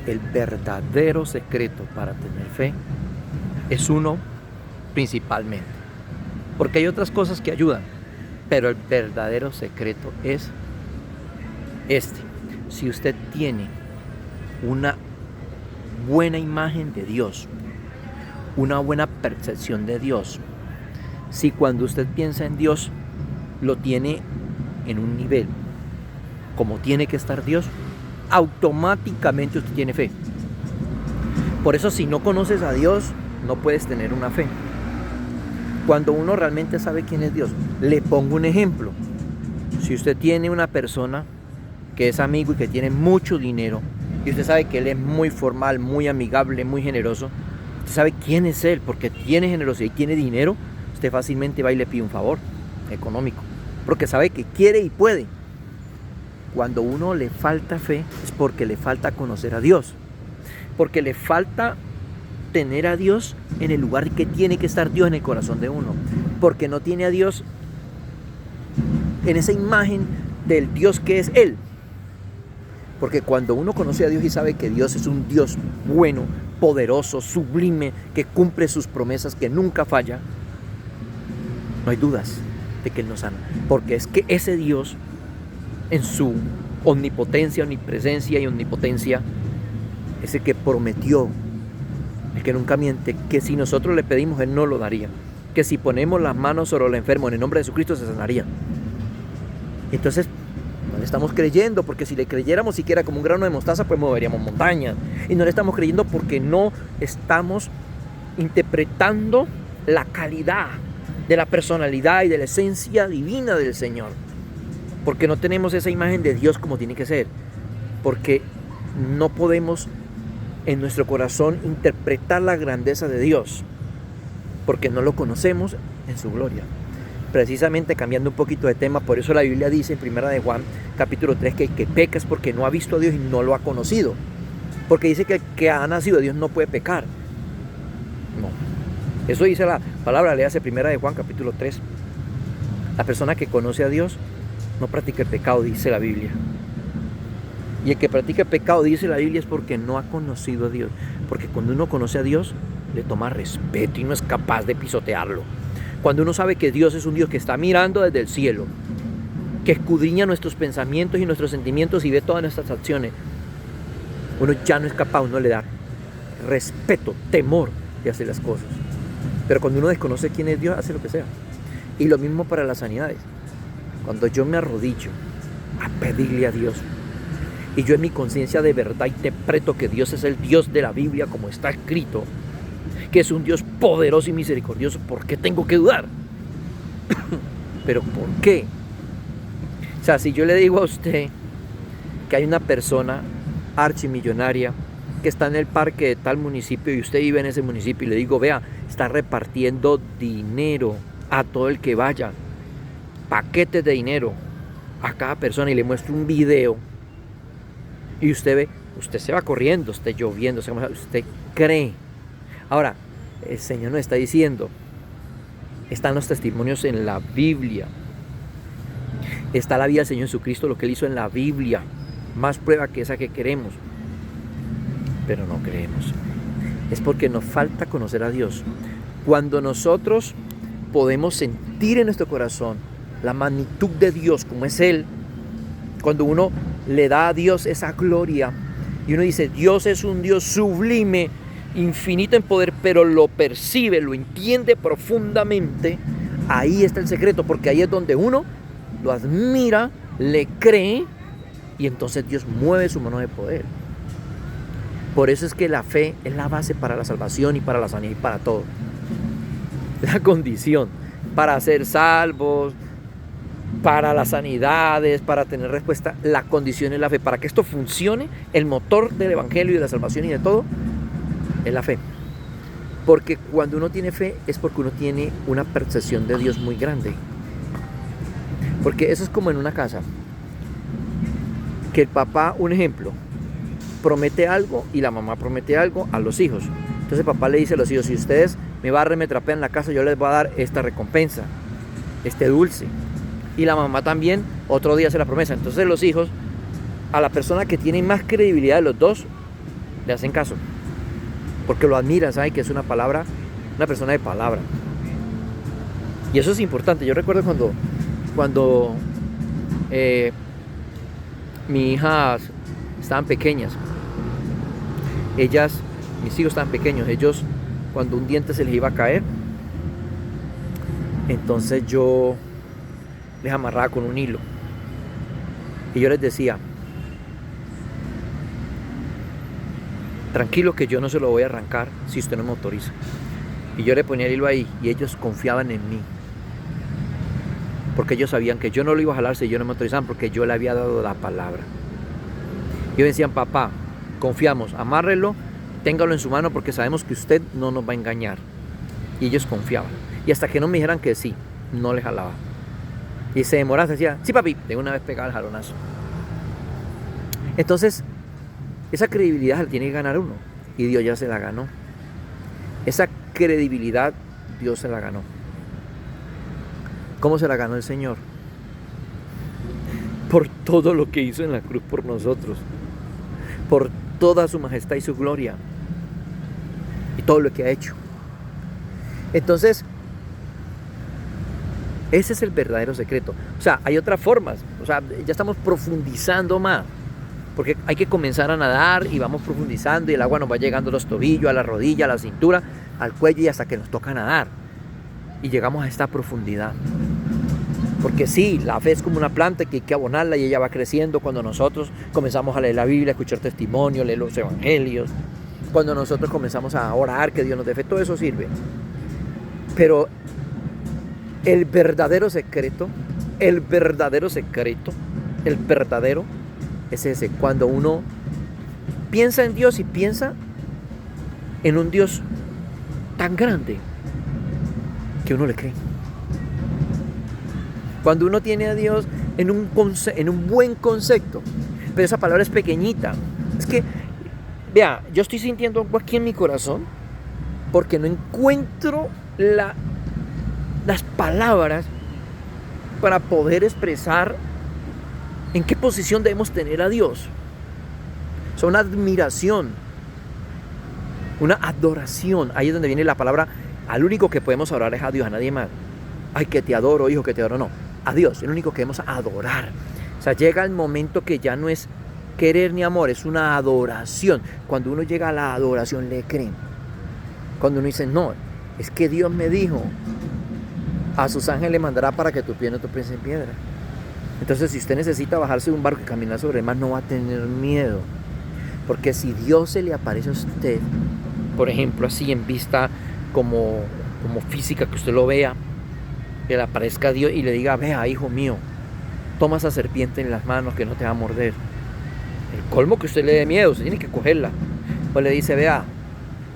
el verdadero secreto para tener fe es uno principalmente. Porque hay otras cosas que ayudan, pero el verdadero secreto es este. Si usted tiene una buena imagen de Dios, una buena percepción de Dios, si cuando usted piensa en Dios lo tiene en un nivel como tiene que estar Dios, automáticamente usted tiene fe. Por eso, si no conoces a Dios, no puedes tener una fe. Cuando uno realmente sabe quién es Dios, le pongo un ejemplo. Si usted tiene una persona que es amigo y que tiene mucho dinero, y usted sabe que él es muy formal, muy amigable, muy generoso, usted sabe quién es él, porque tiene generosidad y tiene dinero, usted fácilmente va y le pide un favor económico, porque sabe que quiere y puede. Cuando uno le falta fe es porque le falta conocer a Dios, porque le falta tener a Dios en el lugar que tiene que estar Dios en el corazón de uno, porque no tiene a Dios en esa imagen del Dios que es Él. Porque cuando uno conoce a Dios y sabe que Dios es un Dios bueno, poderoso, sublime, que cumple sus promesas, que nunca falla, no hay dudas de que Él nos sana, porque es que ese Dios, en su omnipotencia, omnipresencia y omnipotencia, es el que prometió, el que nunca miente, que si nosotros le pedimos, Él no lo daría, que si ponemos las manos sobre el enfermo en el nombre de Jesucristo se sanaría. Entonces no le estamos creyendo, porque si le creyéramos siquiera como un grano de mostaza, pues moveríamos montañas. Y no le estamos creyendo porque no estamos interpretando la calidad de la personalidad y de la esencia divina del Señor. Porque no tenemos esa imagen de Dios como tiene que ser. Porque no podemos en nuestro corazón interpretar la grandeza de Dios. Porque no lo conocemos en su gloria. Precisamente, cambiando un poquito de tema, por eso la Biblia dice en 1 de Juan capítulo 3 que el que peca es porque no ha visto a Dios y no lo ha conocido. Porque dice que el que ha nacido de Dios no puede pecar. No. Eso dice la palabra, léase 1 de Juan capítulo 3. La persona que conoce a Dios no practica el pecado, dice la Biblia. Y el que practica el pecado, dice la Biblia, es porque no ha conocido a Dios. Porque cuando uno conoce a Dios, le toma respeto y no es capaz de pisotearlo. Cuando uno sabe que Dios es un Dios que está mirando desde el cielo, que escudriña nuestros pensamientos y nuestros sentimientos y ve todas nuestras acciones, uno ya no es capaz, uno le da respeto, temor de hacer las cosas. Pero cuando uno desconoce quién es Dios, hace lo que sea. Y lo mismo para las sanidades. Cuando yo me arrodillo a pedirle a Dios, y yo en mi conciencia de verdad interpreto que Dios es el Dios de la Biblia como está escrito, que es un Dios poderoso y misericordioso, ¿por qué tengo que dudar? ¿Pero por qué? O sea, si yo le digo a usted que hay una persona archimillonaria que está en el parque de tal municipio y usted vive en ese municipio y le digo, vea, está repartiendo dinero a todo el que vaya, paquetes de dinero a cada persona, y le muestro un video y usted ve, usted se va corriendo, usted lloviendo, usted cree. Ahora, el Señor nos está diciendo, están los testimonios en la Biblia, está la vida del Señor Jesucristo, lo que Él hizo en la Biblia, más prueba que esa que queremos, pero no creemos. Es porque nos falta conocer a Dios. Cuando nosotros podemos sentir en nuestro corazón la magnitud de Dios como es Él, cuando uno le da a Dios esa gloria y uno dice, Dios es un Dios sublime, infinito en poder, pero lo percibe, lo entiende profundamente, ahí está el secreto, porque ahí es donde uno lo admira, le cree, y entonces Dios mueve su mano de poder. Por eso es que la fe es la base para la salvación y para la sanidad y para todo. La condición para ser salvos, para las sanidades, para tener respuesta, la condición es la fe. Para que esto funcione, el motor del evangelio y de la salvación y de todo es la fe. Porque cuando uno tiene fe es porque uno tiene una percepción de Dios muy grande. Porque eso es como en una casa, que el papá, un ejemplo, promete algo y la mamá promete algo a los hijos. Entonces el papá le dice a los hijos, si ustedes me barren, me trapean la casa, yo les voy a dar esta recompensa, este dulce. Y la mamá también otro día hace la promesa. Entonces los hijos, a la persona que tiene más credibilidad de los dos, le hacen caso, porque lo admiran, saben que es una persona de palabra. Y eso es importante. Yo recuerdo cuando mis hijas estaban pequeñas, mis hijos estaban pequeños, ellos cuando un diente se les iba a caer, entonces yo les amarraba con un hilo y yo les decía, tranquilo que yo no se lo voy a arrancar si usted no me autoriza. Y yo le ponía el hilo ahí y ellos confiaban en mí, porque ellos sabían que yo no lo iba a jalar si yo no me autorizaban, porque yo le había dado la palabra. Y ellos decían, papá, confiamos, amárrelo, téngalo en su mano porque sabemos que usted no nos va a engañar. Y ellos confiaban. Y hasta que no me dijeran que sí, no le jalaba. Y se demoraba, decía, sí papi, de una vez pegaba el jalonazo. Entonces, esa credibilidad la tiene que ganar uno. Y Dios ya se la ganó. Esa credibilidad Dios se la ganó. ¿Cómo se la ganó el Señor? Por todo lo que hizo en la cruz por nosotros. Por toda su majestad y su gloria. Y todo lo que ha hecho. Entonces, ese es el verdadero secreto. O sea, hay otras formas. O sea, ya estamos profundizando más. Porque hay que comenzar a nadar y vamos profundizando y el agua nos va llegando a los tobillos, a la rodilla, a la cintura, al cuello y hasta que nos toca nadar. Y llegamos a esta profundidad. Porque sí, la fe es como una planta que hay que abonarla y ella va creciendo cuando nosotros comenzamos a leer la Biblia, a escuchar testimonio, leer los evangelios. Cuando nosotros comenzamos a orar, que Dios nos dé fe, todo eso sirve. Pero el verdadero secreto es ese, cuando uno piensa en Dios y piensa en un Dios tan grande que uno le cree. Cuando uno tiene a Dios en un buen concepto, pero esa palabra es pequeñita. Es que, vea, yo estoy sintiendo algo aquí en mi corazón porque no encuentro las palabras para poder expresar en qué posición debemos tener a Dios. O sea, una admiración, una adoración. Ahí es donde viene la palabra. Al único que podemos adorar es a Dios, a nadie más. Ay, que te adoro, hijo, que te adoro. No, a Dios, el único que debemos adorar. O sea, llega el momento que ya no es querer ni amor, es una adoración. Cuando uno llega a la adoración, le creen. Cuando uno dice, no, es que Dios me dijo, a sus ángeles le mandará para que tu pie no tropiece en piedra. Entonces, si usted necesita bajarse de un barco y caminar sobre el mar, no va a tener miedo. Porque si Dios se le aparece a usted, por ejemplo, así en vista como física, que usted lo vea, que le aparezca a Dios y le diga, vea, hijo mío, toma esa serpiente en las manos que no te va a morder. El colmo que usted le dé miedo, usted tiene que cogerla. Pues le dice, vea,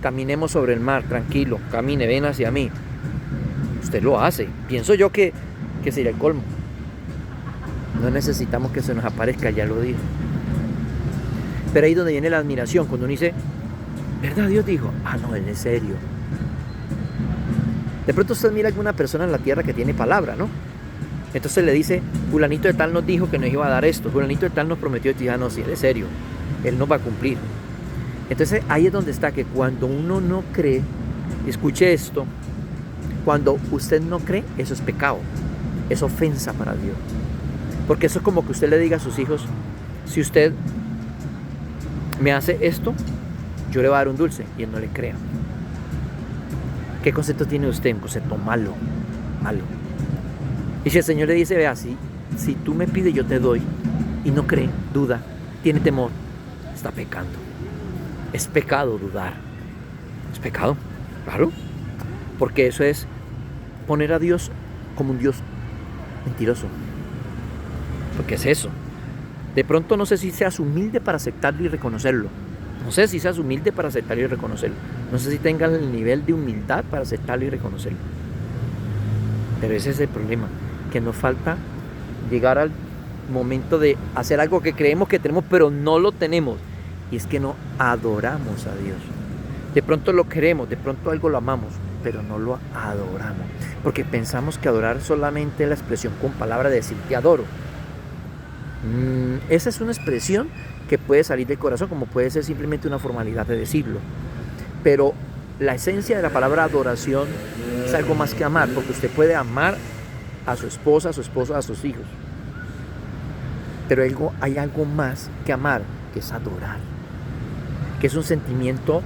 caminemos sobre el mar, tranquilo, camine, ven hacia mí. Usted lo hace. Pienso yo que sería el colmo. No necesitamos que se nos aparezca, ya lo dijo. Pero ahí es donde viene la admiración, cuando uno dice, ¿verdad Dios dijo? Ah, no, él es serio. De pronto usted mira a alguna persona en la tierra que tiene palabra, ¿no? Entonces le dice, fulanito de tal nos dijo que nos iba a dar esto, fulanito de tal nos prometió esto, y ya no, si él es serio, él no va a cumplir. Entonces ahí es donde está, que cuando uno no cree, escuche esto, cuando usted no cree, eso es pecado, es ofensa para Dios. Porque eso es como que usted le diga a sus hijos, si usted me hace esto, yo le voy a dar un dulce, y él no le crea. ¿Qué concepto tiene usted? Un concepto malo. Y si el Señor le dice, vea, si tú me pides, yo te doy, y no cree, duda, tiene temor, está pecando. Es pecado dudar. Es pecado, claro. Porque eso es poner a Dios como un Dios mentiroso. Porque es eso. De pronto no sé si seas humilde para aceptarlo y reconocerlo. No sé si seas humilde para aceptarlo y reconocerlo. No sé si tengas el nivel de humildad para aceptarlo y reconocerlo. Pero ese es el problema, que nos falta llegar al momento de hacer algo que creemos que tenemos, pero no lo tenemos. Y es que no adoramos a Dios. De pronto lo queremos, de pronto algo lo amamos, pero no lo adoramos. Porque pensamos que adorar solamente es la expresión con palabra de decir te adoro. Esa es una expresión que puede salir del corazón, como puede ser simplemente una formalidad de decirlo. Pero la esencia de la palabra adoración es algo más que amar, porque usted puede amar a su esposa, a su esposo, a sus hijos. Pero hay algo más que amar, que es adorar, que es un sentimiento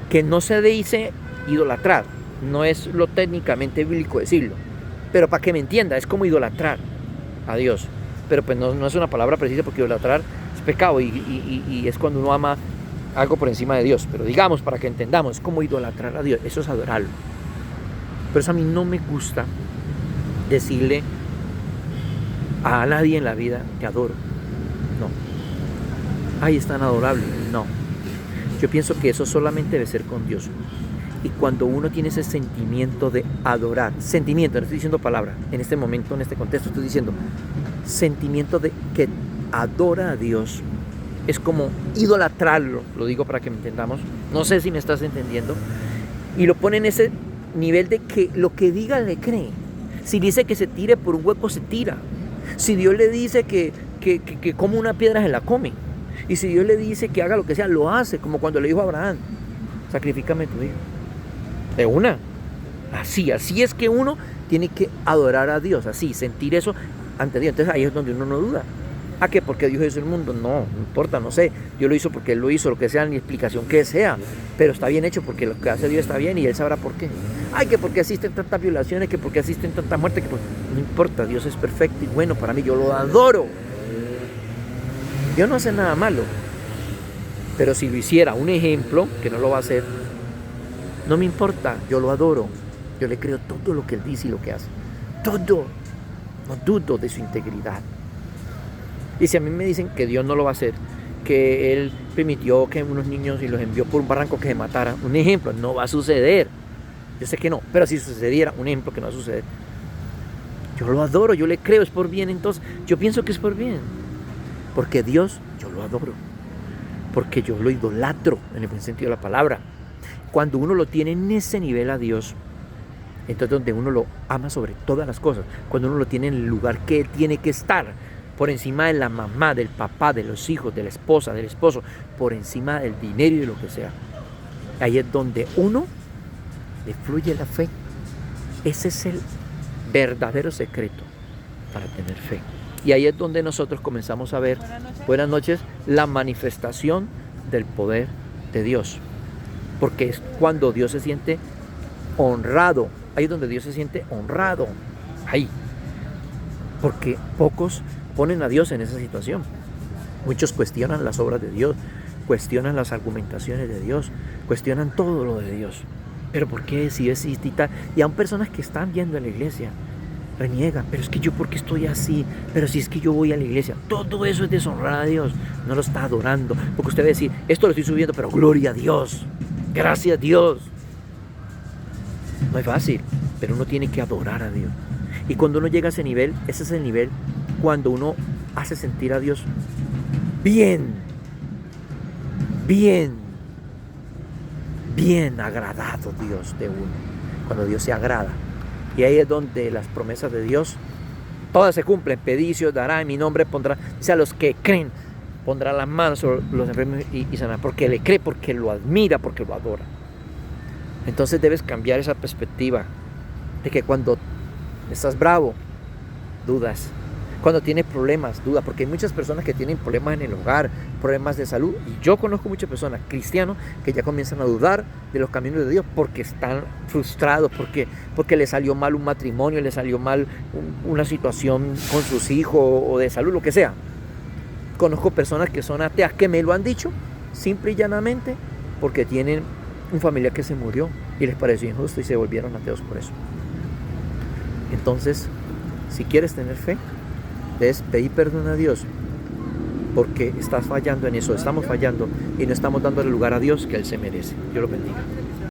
que no se dice idolatrar, no es lo técnicamente bíblico decirlo, pero para que me entienda, es como idolatrar a Dios, pero pues no es una palabra precisa, porque idolatrar es pecado y es cuando uno ama algo por encima de Dios, pero digamos, para que entendamos, es como idolatrar a Dios, eso es adorarlo. Por eso a mí no me gusta decirle a nadie en la vida te adoro, no. Ay, es tan adorable, no. Yo pienso que eso solamente debe ser con Dios. Y cuando uno tiene ese sentimiento de adorar, sentimiento, no estoy diciendo palabra, en este momento, en este contexto estoy diciendo sentimiento de que adora a Dios, es como idolatrarlo, lo digo para que me entendamos, no sé si me estás entendiendo, y lo pone en ese nivel de que lo que diga le cree. Si dice que se tire por un hueco, se tira. Si Dios le dice que come una piedra, se la come. Y si Dios le dice que haga lo que sea, lo hace, como cuando le dijo a Abraham, sacrifícame tu hijo. De una. Así es que uno tiene que adorar a Dios, así, sentir eso ante Dios. Entonces ahí es donde uno no duda. ¿A qué? Porque Dios hizo el mundo. No importa, no sé. Dios lo hizo porque Él lo hizo, lo que sea, ni explicación que sea. Pero está bien hecho porque lo que hace Dios está bien y Él sabrá por qué. Ay, que porque existen tantas violaciones, que porque existen tantas muertes, no importa, Dios es perfecto y bueno para mí, yo lo adoro. Dios no hace nada malo. Pero si lo hiciera, un ejemplo, que no lo va a hacer, no me importa, yo lo adoro. Yo le creo todo lo que Él dice y lo que hace. Todo. No dudo de su integridad. Y si a mí me dicen que Dios no lo va a hacer, que Él permitió que unos niños y los envió por un barranco que se mataran, un ejemplo, no va a suceder. Yo sé que no, pero si sucediera, un ejemplo que no va a suceder. Yo lo adoro, yo le creo, es por bien, entonces yo pienso que es por bien. Porque Dios, yo lo adoro. Porque yo lo idolatro, en el buen sentido de la palabra. Cuando uno lo tiene en ese nivel a Dios, entonces donde uno lo ama sobre todas las cosas, cuando uno lo tiene en el lugar que tiene que estar, por encima de la mamá, del papá, de los hijos, de la esposa, del esposo, por encima del dinero y de lo que sea, ahí es donde uno le fluye la fe. Ese es el verdadero secreto para tener fe. Y ahí es donde nosotros comenzamos a ver, buenas noches, la manifestación del poder de Dios. Porque es cuando Dios se siente honrado. Ahí es donde Dios se siente honrado. Ahí. Porque pocos ponen a Dios en esa situación. Muchos cuestionan las obras de Dios, cuestionan las argumentaciones de Dios, cuestionan todo lo de Dios. Pero ¿por qué si existe y tal? Y aún personas que están yendo a la iglesia reniegan, pero es que yo ¿por qué estoy así? Pero si es que yo voy a la iglesia, todo eso es deshonrar a Dios, no lo está adorando, porque usted va a decir, esto lo estoy subiendo, pero gloria a Dios, gracias a Dios. No es fácil, pero uno tiene que adorar a Dios. Y cuando uno llega a ese nivel, ese es el nivel cuando uno hace sentir a Dios bien agradado Dios de uno, cuando Dios se agrada. Y ahí es donde las promesas de Dios todas se cumplen. Pedid y os dará, en mi nombre pondrá, o sea, los que creen pondrá las manos sobre los enfermos y sanará, porque le cree, porque lo admira, porque lo adora. Entonces debes cambiar esa perspectiva de que cuando estás bravo, dudas. Cuando tienes problemas, duda, porque hay muchas personas que tienen problemas en el hogar, problemas de salud, y yo conozco muchas personas cristianos que ya comienzan a dudar de los caminos de Dios porque están frustrados, porque les salió mal un matrimonio, les salió mal una situación con sus hijos o de salud, lo que sea. Conozco personas que son ateas, que me lo han dicho simple y llanamente porque tienen un familiar que se murió y les pareció injusto y se volvieron ateos por eso. Entonces, si quieres tener fe, debes pedir perdón a Dios, porque estás fallando en eso, estamos fallando y no estamos dándole lugar a Dios que Él se merece. Dios lo bendiga.